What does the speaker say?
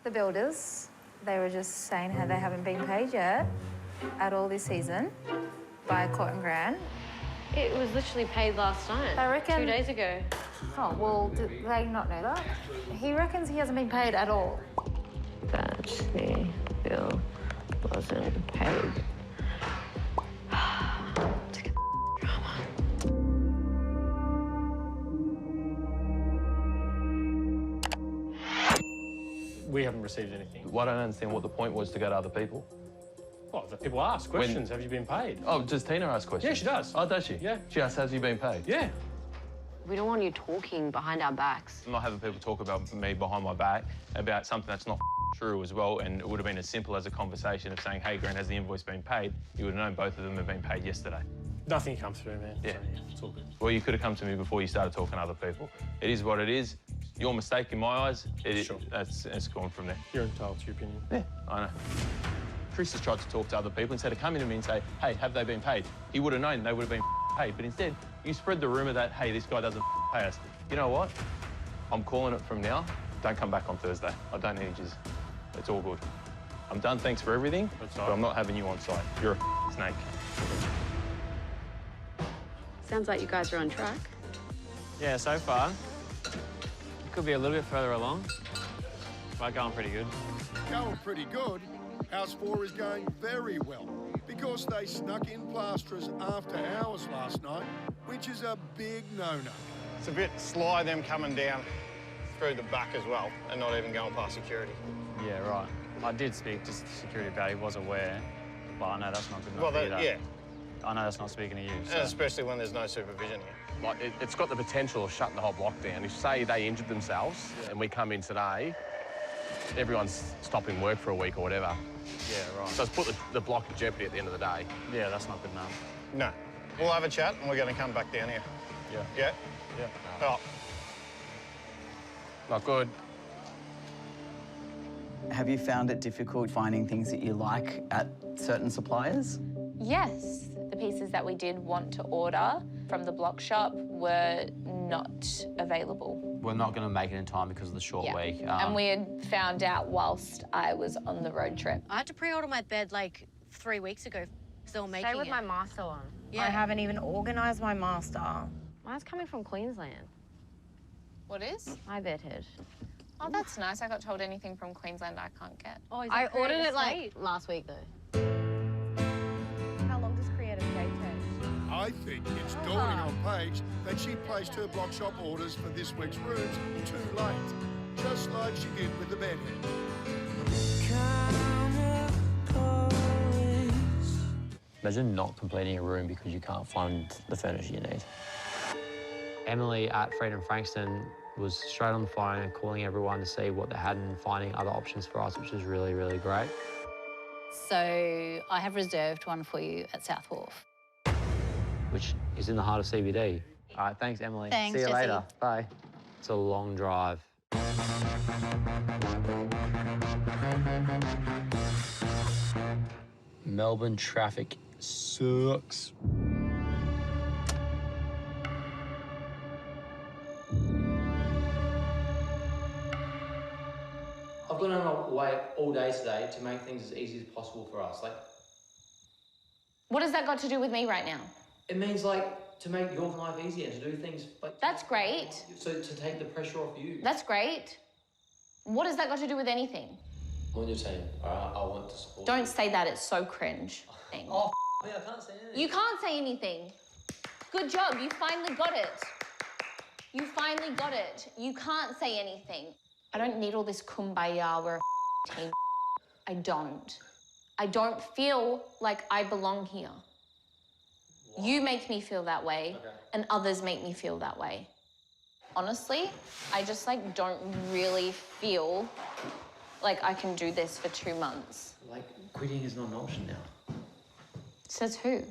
The builders, they were just saying how they haven't been paid yet at all this season by Cotton Grant. It was literally paid last night. I reckon... 2 days ago. Oh, well, do they not know that? He reckons he hasn't been paid at all. That the bill wasn't paid. We haven't received anything. Well, I don't understand what the point was to go to other people. Well, the people ask questions. Have you been paid? Oh, does Tina ask questions? Yeah, she does. Oh, does she? Yeah. She asks, has you been paid? Yeah. We don't want you talking behind our backs. I'm not having people talk about me behind my back about something that's not true as well, and it would have been as simple as a conversation of saying, hey, Grant, has the invoice been paid? You would have known both of them have been paid yesterday. Nothing comes through, man. Yeah. So, it's all good. Well, you could have come to me before you started talking to other people. It is what it is. Your mistake in my eyes, Sure. It's gone from there. You're entitled to your opinion. Yeah, I know. Chris has tried to talk to other people instead of coming to me and say, hey, have they been paid? He would have known they would have been paid, but instead, you spread the rumour that, hey, this guy doesn't pay us. You know what? I'm calling it from now. Don't come back on Thursday. I don't need you. It's all good. I'm done, thanks for everything, but I'm not having you on site. You're a snake. Sounds like you guys are on track. Yeah, so far. It could be a little bit further along, but going pretty good. Going pretty good? House 4 is going very well because they snuck in plasterers after hours last night, which is a big no-no. It's a bit sly, them coming down through the back as well and not even going past security. Yeah, right. I did speak to security about it, he was aware, but I know that's not good enough Well, either. yeah. I know that's not speaking to you, so. And especially when there's no supervision here. Like, it's got the potential of shutting the whole block down. If, say, they injured themselves and we come in today, everyone's stopping work for a week or whatever. Yeah, right. So it's put the block in jeopardy at the end of the day. Yeah, that's not good enough. No. We'll have a chat and we're going to come back down here. Yeah. Yeah? Yeah. Oh. Not good. Have you found it difficult finding things that you like at certain suppliers? Yes, the pieces that we did want to order from the block shop were not available. We're not going to make it in time because of the short week. And we had found out whilst I was on the road trip. I had to pre-order my bed like 3 weeks ago. Still making Stay with my master on. Yeah. I haven't even organised my master. Mine's coming from Queensland. What is? My bedhead. Oh, that's nice. I got told anything from Queensland I can't get. Oh, I ordered it like last week though. How long does creative day take? I think it's dawning on Paige that she placed her block shop orders for this week's rooms too late, just like she did with the bedhead. Imagine not completing a room because you can't find the furniture you need. Emily at Freedom Frankston was straight on the phone and calling everyone to see what they had and finding other options for us, which was really, really great. So I have reserved one for you at South Wharf. Which is in the heart of CBD. All right, thanks, Emily. Thanks, See you Jesse. later. Bye. It's a long drive. Melbourne traffic sucks. I've gone on my way all day today to make things as easy as possible for us. Like, What has that got to do with me right now? it means like to make your life easier and to do things like. That's great. So to take the pressure off you. That's great. What has that got to do with anything? I'm on your team. All right, I want to support. Don't say that, it's so cringe. Oh, yeah, I can't say anything. You can't say anything. Good job, you finally got it. You finally got it. You can't say anything. I don't need all this kumbaya, we're a team. I don't. I don't feel like I belong here. Wow. You make me feel that way, and others make me feel that way. Honestly, I just like don't really feel like I can do this for 2 months. Like, quitting is not an option now. Says who?